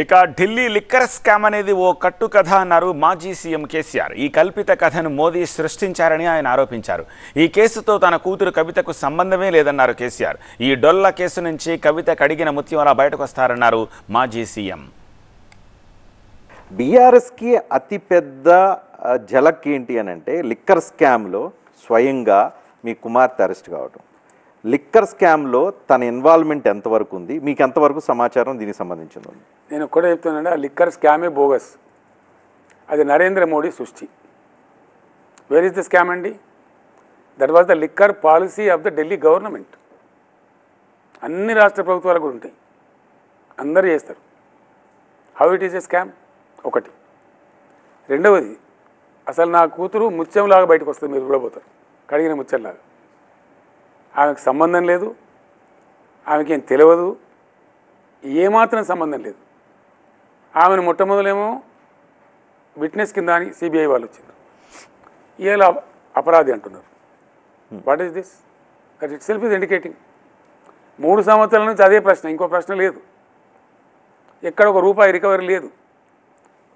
ఇక Delhi liquor scam అనేది ఓ కట్టు కథ అన్నారు మాజీ సీఎం కేసీఆర్. ఈ కల్పిత కథను మోదీ సృష్టించారని ఆయన ఆరోపించారు. ఈ కేసుతో తన కూతురు కవితకు సంబంధమే లేదన్నారు కేసీఆర్. ఈ డొల్ల కేసు నుంచి కవిత కడిగిన ముత్యం అలా బయటకు వస్తారన్నారు మాజీ సీఎం. బీఆర్ఎస్కి అతిపెద్ద ఝలక్ ఏంటి అని అంటే లిక్కర్ స్కామ్లో స్వయంగా మీ కుమార్తె అరెస్ట్ కావడం. లిక్కర్ స్కామ్లో తన ఇన్వాల్వ్మెంట్ ఎంతవరకు ఉంది, మీకు ఎంతవరకు సమాచారం దీనికి సంబంధించింది? నేను ఒక్కడే చెప్తున్నాను, ఆ లిక్కర్ స్కామే బోగస్. అది నరేంద్ర మోడీ సృష్టి. వేర్ ఇస్ ద స్కామ్ అండి? That was the liquor policy of the Delhi government. అన్ని రాష్ట్ర ప్రభుత్వాలు కూడా ఉంటాయి, అందరూ చేస్తారు. How it is a scam ఒకటి. రెండవది, అసలు నా కూతురు ముత్యంలాగా బయటకు వస్తుంది, మీరు కూడా పోతారు, కడిగిన ముత్యంలాగా. ఆమెకు సంబంధం లేదు, ఆమెకేం తెలియదు, ఏమాత్రం సంబంధం లేదు. ఆమెను మొట్టమొదలేమో విట్నెస్ కింద అని సిబిఐ వాళ్ళు వచ్చింది, ఇలా అపరాధి అంటున్నారు. What is this? That it self is indicating. 3 సంవత్సరాల నుంచి అదే ప్రశ్న, ఇంకో ప్రశ్న లేదు. ఎక్కడ ఒక రూపాయి రికవరీ లేదు.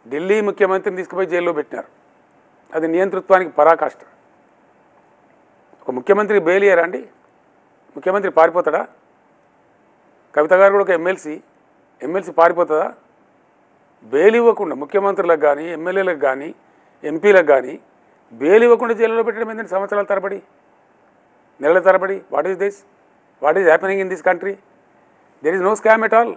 ఢిల్లీ ముఖ్యమంత్రిని తీసుకుపోయి జైల్లో పెట్టినారు. అది నియంతృత్వానికి పరాకాష్ట. ఒక ముఖ్యమంత్రికి బెయిల్ ఇయ్యారా అండి? ముఖ్యమంత్రి పారిపోతాడా? కవిత గారు కూడా ఒక ఎమ్మెల్సీ పారిపోతుందా? బెయిల్ ఇవ్వకుండా ముఖ్యమంత్రులకు కానీ, ఎమ్మెల్యేలకు కానీ, ఎంపీలకు కానీ బెయిల్ ఇవ్వకుండా జైల్లో పెట్టడం ఏంటంటే సంవత్సరాల తరబడి, నెలల తరబడి. What is this? What is happening in this country? There is no scam at all.